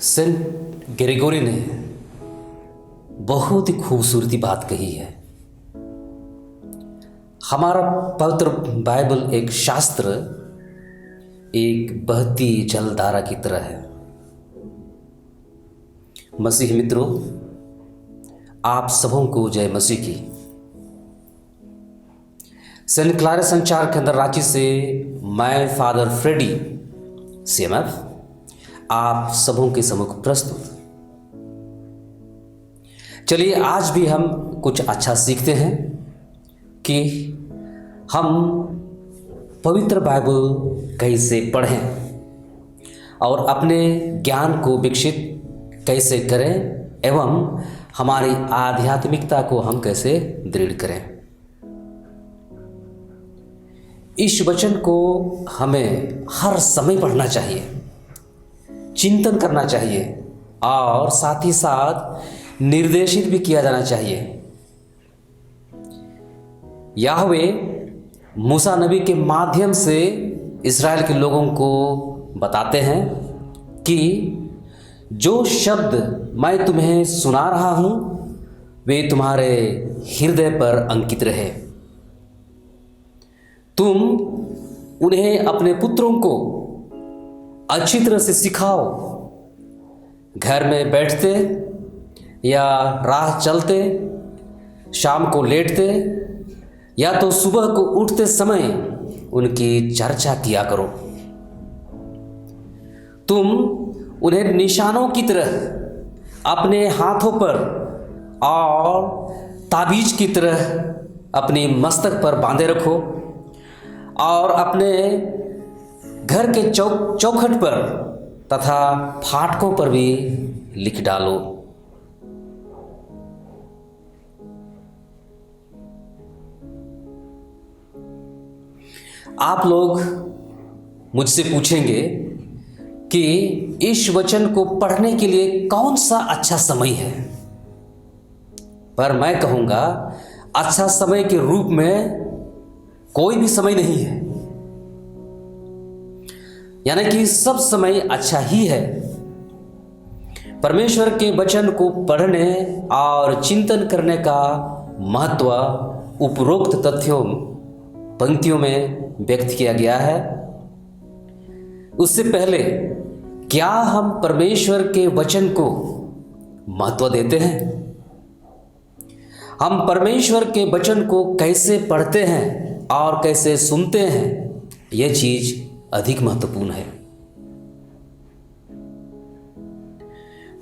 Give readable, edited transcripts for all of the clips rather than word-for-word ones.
Saint Gregory ने बहुत ही खूबसूरती बात कही है। हमारा पवित्र बाइबल एक शास्त्र एक बहती जलधारा की तरह है। मसीह मित्रों, आप सबों को जय मसीह की। सेंट क्लारे संचार के अंदर रांची से मैं फादर फ्रेडी CMF आप सबों के सम्मुख प्रस्तुत। चलिए आज भी हम कुछ अच्छा सीखते हैं कि हम पवित्र बाइबल कैसे पढ़ें और अपने ज्ञान को विकसित कैसे करें एवं हमारी आध्यात्मिकता को हम कैसे दृढ़ करें। इस वचन को हमें हर समय पढ़ना चाहिए, चिंतन करना चाहिए और साथ ही साथ निर्देशित भी किया जाना चाहिए। याहवे मूसा नबी के माध्यम से इस्राएल के लोगों को बताते हैं कि जो शब्द मैं तुम्हें सुना रहा हूं वे तुम्हारे हृदय पर अंकित रहे। तुम उन्हें अपने पुत्रों को अच्छी तरह से सिखाओ। घर में बैठते या राह चलते, शाम को लेटते या तो सुबह को उठते समय उनकी चर्चा किया करो। तुम उन्हें निशानों की तरह अपने हाथों पर और ताबीज की तरह अपनी मस्तक पर बांधे रखो और अपने घर के चौखट पर तथा फाटकों पर भी लिख डालो। आप लोग मुझसे पूछेंगे कि इस वचन को पढ़ने के लिए कौन सा अच्छा समय है, पर मैं कहूँगा अच्छा समय के रूप में कोई भी समय नहीं है, यानी कि सब समय अच्छा ही है। परमेश्वर के वचन को पढ़ने और चिंतन करने का महत्व उपरोक्त तथ्यों पंक्तियों में व्यक्त किया गया है। उससे पहले क्या हम परमेश्वर के वचन को महत्व देते हैं? हम परमेश्वर के वचन को कैसे पढ़ते हैं और कैसे सुनते हैं, यह चीज अधिक महत्वपूर्ण है।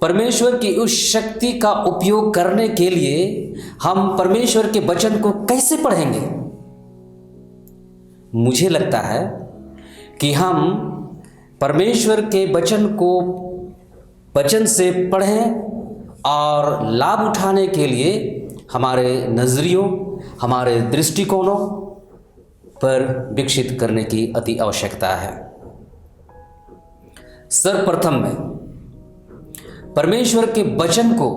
परमेश्वर की उस शक्ति का उपयोग करने के लिए हम परमेश्वर के वचन को कैसे पढ़ेंगे? मुझे लगता है कि हम परमेश्वर के वचन को वचन से पढ़ें और लाभ उठाने के लिए हमारे नजरियों, हमारे दृष्टिकोणों पर विकसित करने की अति आवश्यकता है। सर्वप्रथम में परमेश्वर के वचन को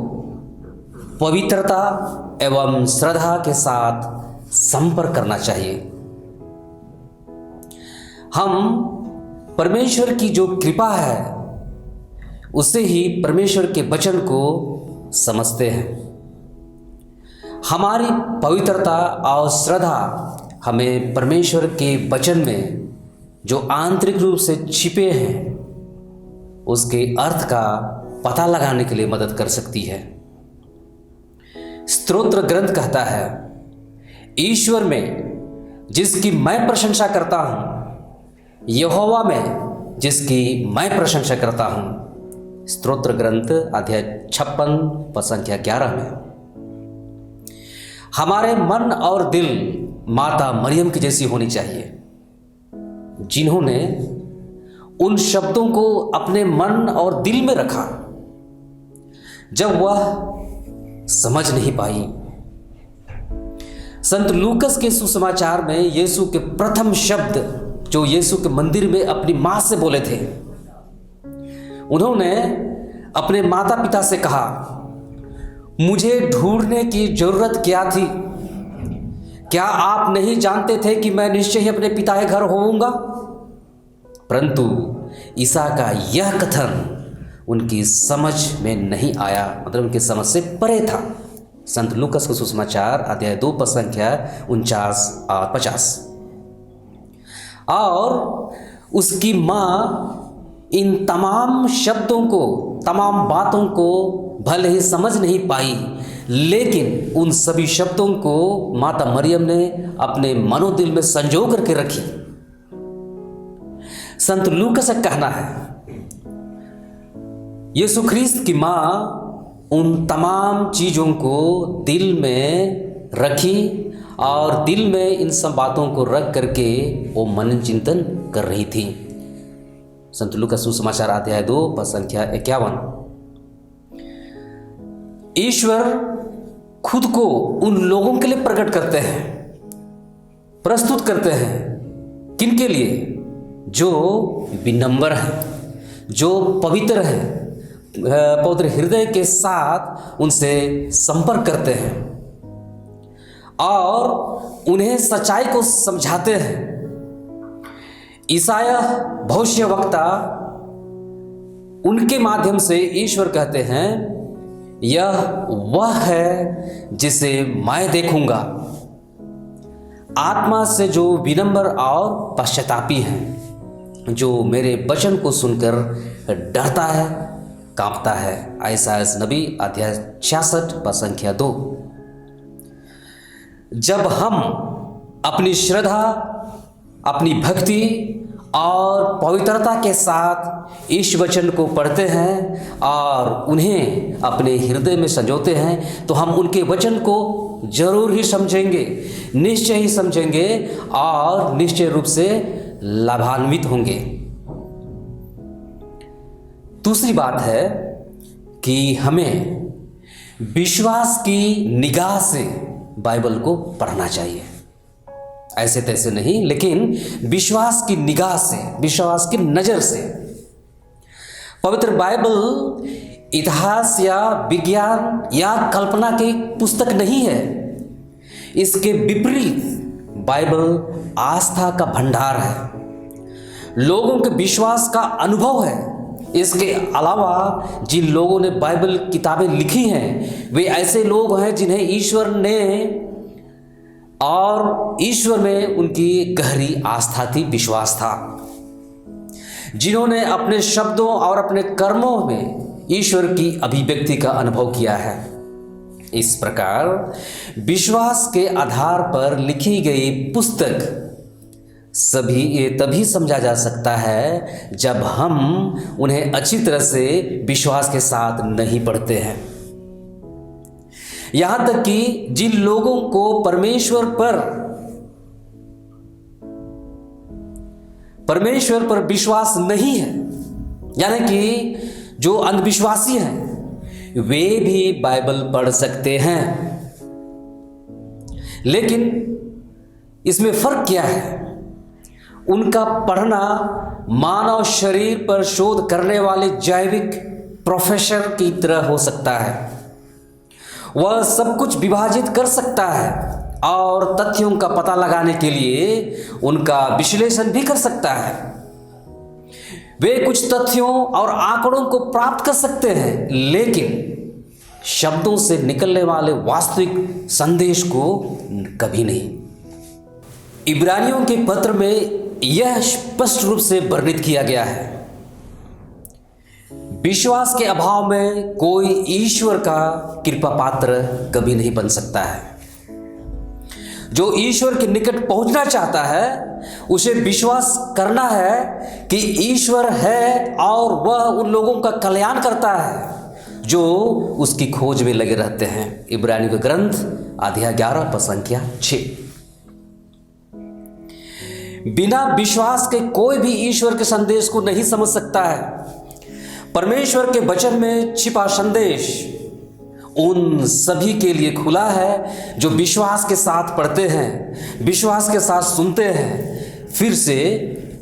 पवित्रता एवं श्रद्धा के साथ संपर्क करना चाहिए। हम परमेश्वर की जो कृपा है उससे ही परमेश्वर के वचन को समझते हैं। हमारी पवित्रता और श्रद्धा हमें परमेश्वर के वचन में जो आंतरिक रूप से छिपे हैं उसके अर्थ का पता लगाने के लिए मदद कर सकती है। स्तोत्र ग्रंथ कहता है, ईश्वर में जिसकी मैं प्रशंसा करता हूं, यहोवा में जिसकी मैं प्रशंसा करता हूं। स्तोत्र ग्रंथ अध्याय 56 पद संख्या 11 में। हमारे मन और दिल माता मरियम की जैसी होनी चाहिए, जिन्होंने उन शब्दों को अपने मन और दिल में रखा जब वह समझ नहीं पाई। संत लूकस के सुसमाचार में यीशु के प्रथम शब्द जो यीशु के मंदिर में अपनी मां से बोले थे, उन्होंने अपने माता पिता से कहा, मुझे ढूंढने की जरूरत क्या थी? क्या आप नहीं जानते थे कि मैं निश्चय ही अपने पिता के घर होऊंगा? परंतु ईसा का यह कथन उनकी समझ में नहीं आया, मतलब उनकी समझ से परे था। संत लूकस का सुसमाचार अध्याय 2 पद संख्या 49 और 50। और उसकी माँ इन तमाम शब्दों को, तमाम बातों को भले ही समझ नहीं पाई, लेकिन उन सभी शब्दों को माता मरियम ने अपने मनोदिल में संजो करके रखी। संत लूकस का कहना है यीशु ख्रीस्त की माँ उन तमाम चीज़ों को दिल में रखी और दिल में इन सब बातों को रख करके वो मनन चिंतन कर रही थी। संत लूकस सुसमाचार अध्याय 2 पद संख्या 51। ईश्वर खुद को उन लोगों के लिए प्रकट करते हैं, प्रस्तुत करते हैं। किनके लिए? जो विनम्र है, जो पवित्र है, पवित्र हृदय के साथ उनसे संपर्क करते हैं और उन्हें सच्चाई को समझाते हैं। ईसाया भविष्यवक्ता उनके माध्यम से ईश्वर कहते हैं, यह वह है जिसे मैं देखूंगा, आत्मा से जो विनम्र और पश्चातापी है, जो मेरे वचन को सुनकर डरता है, कांपता है। यशायाह नबी अध्याय 66 पद संख्या 2। जब हम अपनी श्रद्धा, अपनी भक्ति और पवित्रता के साथ इस वचन को पढ़ते हैं और उन्हें अपने हृदय में संजोते हैं, तो हम उनके वचन को जरूर ही समझेंगे, निश्चय ही समझेंगे और निश्चय रूप से लाभान्वित होंगे। दूसरी बात है कि हमें विश्वास की निगाह से बाइबल को पढ़ना चाहिए। ऐसे तैसे नहीं, लेकिन विश्वास की निगाह से, विश्वास की नज़र से। पवित्र बाइबल इतिहास या विज्ञान या कल्पना की पुस्तक नहीं है। इसके विपरीत बाइबल आस्था का भंडार है, लोगों के विश्वास का अनुभव है। इसके अलावा जिन लोगों ने बाइबल किताबें लिखी हैं, वे ऐसे लोग हैं जिन्हें ईश्वर ने और ईश्वर में उनकी गहरी आस्था थी, विश्वास था, जिन्होंने अपने शब्दों और अपने कर्मों में ईश्वर की अभिव्यक्ति का अनुभव किया है। इस प्रकार विश्वास के आधार पर लिखी गई पुस्तक तभी समझा जा सकता है जब हम उन्हें अच्छी तरह से विश्वास के साथ नहीं पढ़ते हैं। यहां तक कि जिन लोगों को परमेश्वर पर विश्वास नहीं है, यानी कि जो अंधविश्वासी हैं, वे भी बाइबल पढ़ सकते हैं। लेकिन इसमें फर्क क्या है? उनका पढ़ना मानव शरीर पर शोध करने वाले जैविक प्रोफेसर की तरह हो सकता है। वह सब कुछ विभाजित कर सकता है और तथ्यों का पता लगाने के लिए उनका विश्लेषण भी कर सकता है। वे कुछ तथ्यों और आंकड़ों को प्राप्त कर सकते हैं, लेकिन शब्दों से निकलने वाले वास्तविक संदेश को कभी नहीं। इब्रानियों के पत्र में यह स्पष्ट रूप से वर्णित किया गया है, विश्वास के अभाव में कोई ईश्वर का कृपा पात्र कभी नहीं बन सकता है। जो ईश्वर के निकट पहुंचना चाहता है, उसे विश्वास करना है कि ईश्वर है और वह उन लोगों का कल्याण करता है जो उसकी खोज में लगे रहते हैं। इब्रानियों का ग्रंथ अध्याय 11 पद संख्या 6। बिना विश्वास के कोई भी ईश्वर के संदेश को नहीं समझ सकता है। परमेश्वर के वचन में छिपा संदेश उन सभी के लिए खुला है जो विश्वास के साथ पढ़ते हैं, विश्वास के साथ सुनते हैं। फिर से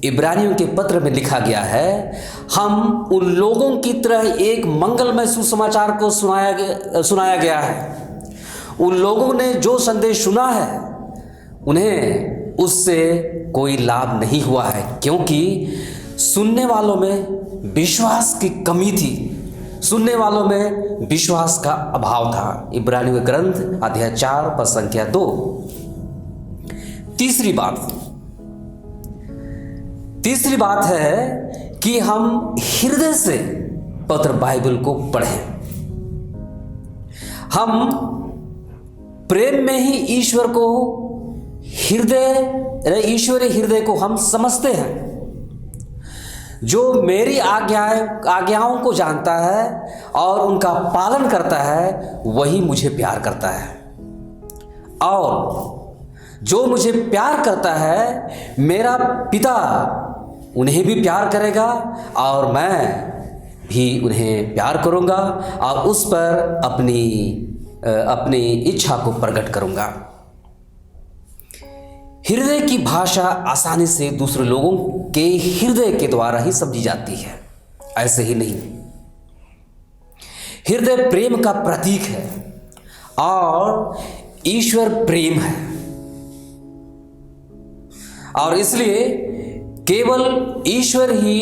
इब्रानियों के पत्र में लिखा गया है, हम उन लोगों की तरह एक मंगलमय सुसमाचार को सुनाया गया है। उन लोगों ने जो संदेश सुना है, उन्हें उससे कोई लाभ नहीं हुआ है, क्योंकि सुनने वालों में विश्वास की कमी थी। सुनने वालों में विश्वास का अभाव था। इब्रानियों के ग्रंथ अध्याय 4 पद संख्या 2। तीसरी बात है कि हम हृदय से पवित्र बाइबल को पढ़ें। हम प्रेम में ही ईश्वरीय हृदय को हम समझते हैं। जो मेरी आज्ञाओं को जानता है और उनका पालन करता है वही मुझे प्यार करता है, और जो मुझे प्यार करता है मेरा पिता उन्हें भी प्यार करेगा और मैं भी उन्हें प्यार करूंगा और उस पर अपनी इच्छा को प्रकट करूंगा। हृदय की भाषा आसानी से दूसरे लोगों के हृदय के द्वारा ही समझी जाती है, ऐसे ही नहीं। हृदय प्रेम का प्रतीक है और ईश्वर प्रेम है, और इसलिए केवल ईश्वर ही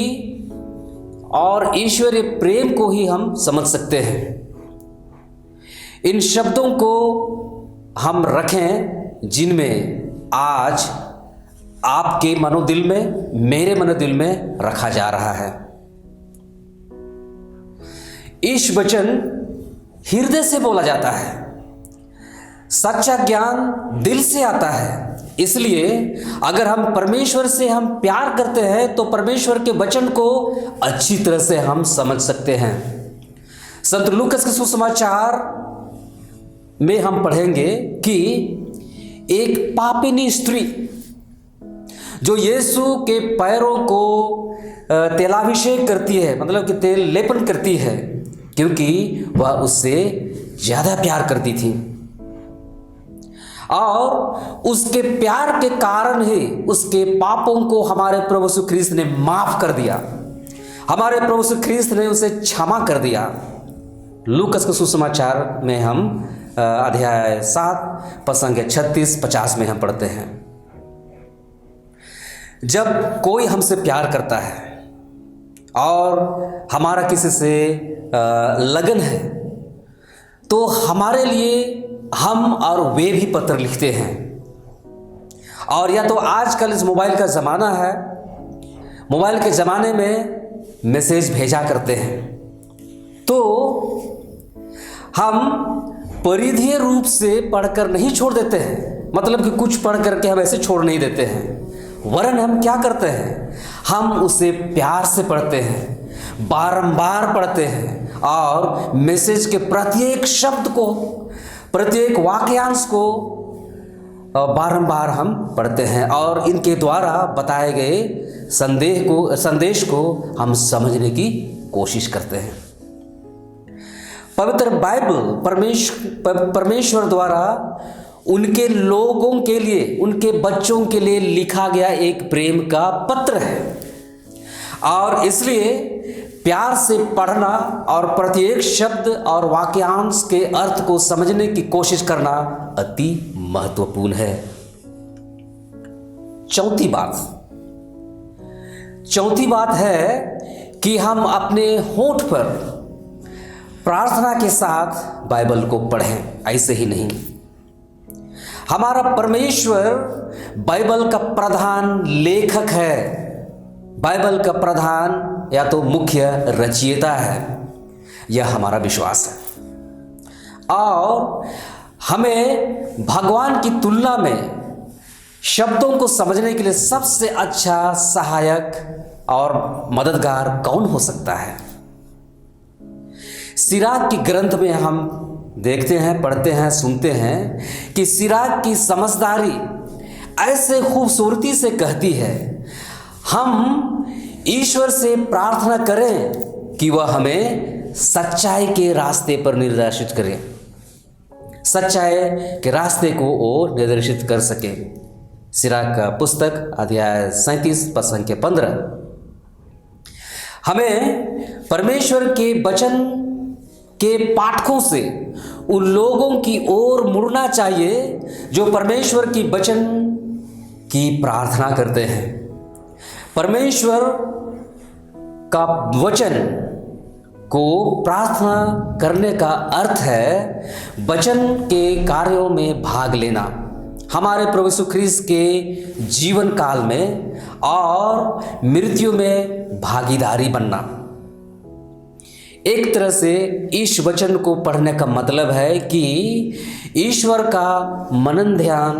और ईश्वरीय प्रेम को ही हम समझ सकते हैं। इन शब्दों को हम रखें जिनमें आज आपके मनोदिल में, मेरे मनोदिल में रखा जा रहा है। ईश वचन हृदय से बोला जाता है। सच्चा ज्ञान दिल से आता है। इसलिए अगर हम परमेश्वर से हम प्यार करते हैं तो परमेश्वर के वचन को अच्छी तरह से हम समझ सकते हैं। संत लूकस के सुसमाचार में हम पढ़ेंगे कि एक पापिनी स्त्री जो यीशु के पैरों को तेलाभिषेक करती है, मतलब कि तेल लेपन करती है, क्योंकि वह उससे ज्यादा प्यार करती थी, और उसके प्यार के कारण ही उसके पापों को हमारे प्रभु यीशु ख्रीस्त ने माफ कर दिया। हमारे प्रभु यीशु ख्रीस्त ने उसे क्षमा कर दिया। लूकस के सुसमाचार में हम अध्याय 7 पद संख्या 36-50 में हम पढ़ते हैं। जब कोई हमसे प्यार करता है और हमारा किसी से लगन है तो हमारे लिए हम और वे भी पत्र लिखते हैं। और या तो आजकल इस मोबाइल का ज़माना है, मोबाइल के ज़माने में मैसेज भेजा करते हैं, तो हम परिधीय रूप से पढ़कर नहीं छोड़ देते हैं, मतलब कि कुछ पढ़ करके हम ऐसे छोड़ नहीं देते हैं, वरन हम क्या करते हैं, हम उसे प्यार से पढ़ते हैं, बारंबार पढ़ते हैं, और मैसेज के प्रत्येक शब्द को, प्रत्येक वाक्यांश को बारंबार हम पढ़ते हैं, और इनके द्वारा बताए गए संदेश को हम समझने की कोशिश करते हैं। पवित्र बाइबल परमेश्वर द्वारा उनके लोगों के लिए, उनके बच्चों के लिए लिखा गया एक प्रेम का पत्र है, और इसलिए प्यार से पढ़ना और प्रत्येक शब्द और वाक्यांश के अर्थ को समझने की कोशिश करना अति महत्वपूर्ण है। चौथी बात है कि हम अपने होंठ पर प्रार्थना के साथ बाइबल को पढ़ें, ऐसे ही नहीं। हमारा परमेश्वर बाइबल का प्रधान लेखक है, बाइबल का प्रधान या तो मुख्य रचयिता है, यह हमारा विश्वास है। और हमें भगवान की तुलना में शब्दों को समझने के लिए सबसे अच्छा सहायक और मददगार कौन हो सकता है? सिराक की ग्रंथ में हम देखते हैं, पढ़ते हैं, सुनते हैं कि सिराक की समझदारी ऐसे खूबसूरती से कहती है, हम ईश्वर से प्रार्थना करें कि वह हमें सच्चाई के रास्ते पर निर्देशित करे, सच्चाई के रास्ते को वो निर्देशित कर सके। सिराक का पुस्तक अध्याय 37 पद संख्या 15। हमें परमेश्वर के वचन के पाठकों से उन लोगों की ओर मुड़ना चाहिए जो परमेश्वर की वचन की प्रार्थना करते हैं। परमेश्वर का वचन को प्रार्थना करने का अर्थ है वचन के कार्यों में भाग लेना, हमारे प्रभु यीशु ख्रीस्त के जीवन काल में और मृत्यु में भागीदारी बनना। एक तरह से इस वचन को पढ़ने का मतलब है कि ईश्वर का मनन ध्यान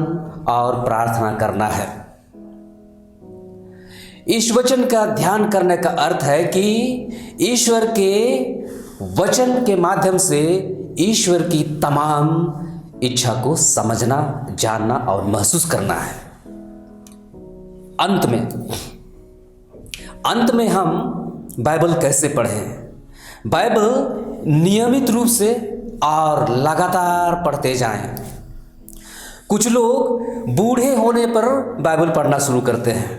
और प्रार्थना करना है। इस वचन का ध्यान करने का अर्थ है कि ईश्वर के वचन के माध्यम से ईश्वर की तमाम इच्छा को समझना, जानना और महसूस करना है। अंत में हम बाइबल कैसे पढ़ें? बाइबल नियमित रूप से और लगातार पढ़ते जाएं। कुछ लोग बूढ़े होने पर बाइबल पढ़ना शुरू करते हैं।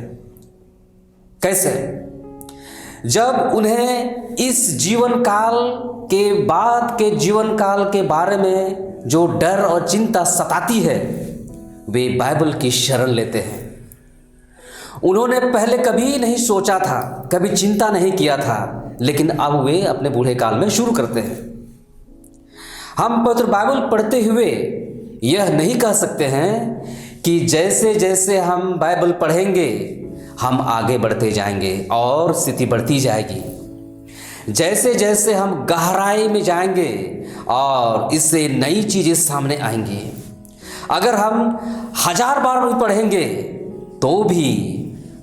कैसे? जब उन्हें इस जीवन काल के बाद के जीवन काल के बारे में जो डर और चिंता सताती है, वे बाइबल की शरण लेते हैं। उन्होंने पहले कभी नहीं सोचा था, कभी चिंता नहीं किया था, लेकिन अब वे अपने बूढ़े काल में शुरू करते हैं। हम पवित्र बाइबल पढ़ते हुए यह नहीं कह सकते हैं कि जैसे जैसे हम बाइबल पढ़ेंगे हम आगे बढ़ते जाएंगे और स्थिति बढ़ती जाएगी। जैसे जैसे हम गहराई में जाएंगे और इससे नई चीज़ें सामने आएंगी। अगर हम 1000 बार भी पढ़ेंगे तो भी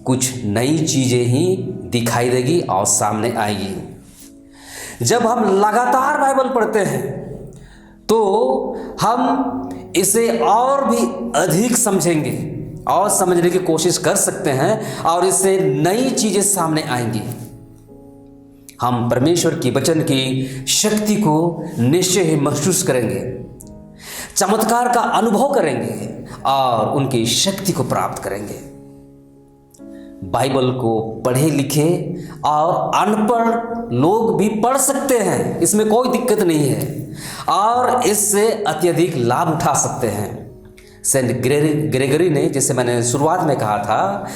कुछ नई चीज़ें ही दिखाई देगी और सामने आएगी। जब हम लगातार बाइबल पढ़ते हैं तो हम इसे और भी अधिक समझेंगे और समझने की कोशिश कर सकते हैं और इससे नई चीज़ें सामने आएंगी। हम परमेश्वर की वचन की शक्ति को निश्चय ही महसूस करेंगे, चमत्कार का अनुभव करेंगे और उनकी शक्ति को प्राप्त करेंगे। बाइबल को पढ़े लिखे और अनपढ़ लोग भी पढ़ सकते हैं, इसमें कोई दिक्कत नहीं है और इससे अत्यधिक लाभ उठा सकते हैं। सेंट ग्रेगरी ने, जैसे मैंने शुरुआत में कहा था,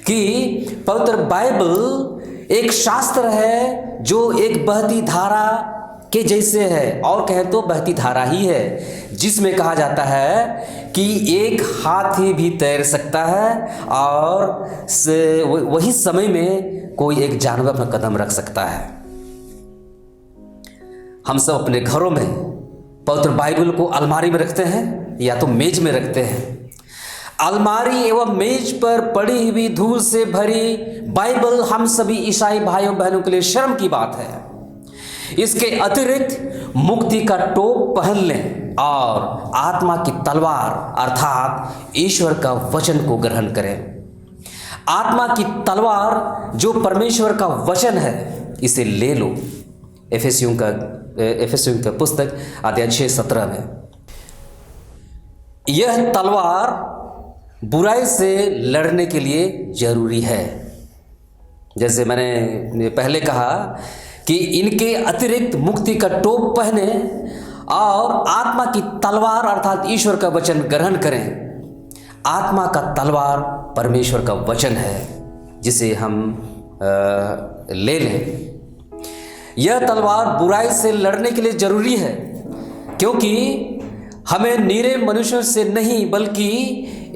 कि पवित्र बाइबल एक शास्त्र है जो एक बहती धारा के जैसे है, और कहें तो बहती धारा ही है, जिसमें कहा जाता है कि एक हाथी भी तैर सकता है और वही समय में कोई एक जानवर अपना कदम रख सकता है। हम सब अपने घरों में पवित्र बाइबल को अलमारी में रखते हैं या तो मेज में रखते हैं। अलमारी एवं मेज पर पड़ी हुई धूल से भरी बाइबल हम सभी ईसाई भाइयों बहनों के लिए शर्म की बात है। इसके अतिरिक्त मुक्ति का टोप पहन लें और आत्मा की तलवार अर्थात ईश्वर का वचन को ग्रहण करें। आत्मा की तलवार जो परमेश्वर का वचन है, इसे ले लो। एफेसियों का पुस्तक अध्याय 6:17 में यह तलवार बुराई से लड़ने के लिए जरूरी है। जैसे मैंने पहले कहा कि इनके अतिरिक्त मुक्ति का टोप पहने और आत्मा की तलवार अर्थात ईश्वर का वचन ग्रहण करें। आत्मा का तलवार परमेश्वर का वचन है, जिसे हम ले लें। यह तलवार बुराई से लड़ने के लिए जरूरी है, क्योंकि हमें नीरे मनुष्यों से नहीं बल्कि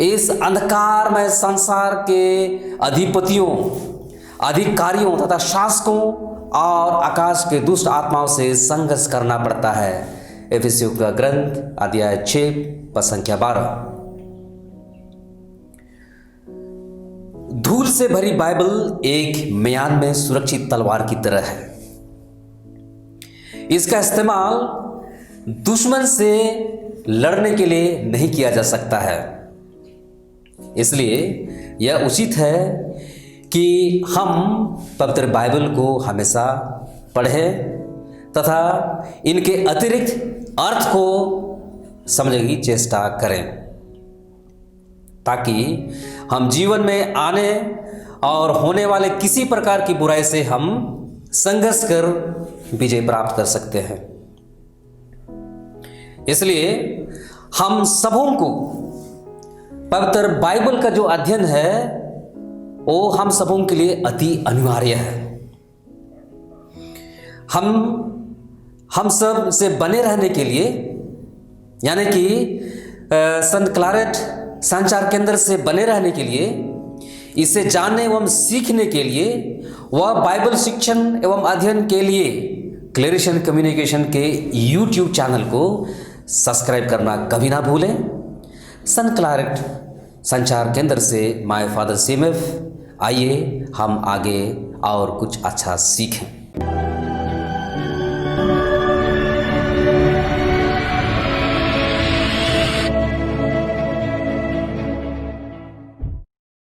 इस अंधकारमय संसार के अधिपतियों, अधिकारियों तथा शासकों और आकाश के दुष्ट आत्माओं से संघर्ष करना पड़ता है। एफेसियों का ग्रंथ अध्याय 6 संख्या 12। धूल से भरी बाइबल एक म्यान में सुरक्षित तलवार की तरह है। इसका इस्तेमाल दुश्मन से लड़ने के लिए नहीं किया जा सकता है। इसलिए यह उचित है कि हम पवित्र बाइबल को हमेशा पढ़ें तथा इनके अतिरिक्त अर्थ को समझने की चेष्टा करें, ताकि हम जीवन में आने और होने वाले किसी प्रकार की बुराई से हम संघर्ष कर विजय प्राप्त कर सकते हैं। इसलिए हम सबों को पवित्र बाइबल का जो अध्ययन है वो हम सबों के लिए अति अनिवार्य है। हम हम सब से बने रहने के लिए, यानी कि संत क्लारेट संचार केंद्र से बने रहने के लिए, इसे जानने एवं सीखने के लिए व बाइबल शिक्षण एवं अध्ययन के लिए क्लेरिशन कम्युनिकेशन के YouTube चैनल को सब्सक्राइब करना कभी ना भूलें। संत क्लारेट संचार केंद्र से माय फादर CMF, आइए हम आगे और कुछ अच्छा सीखें।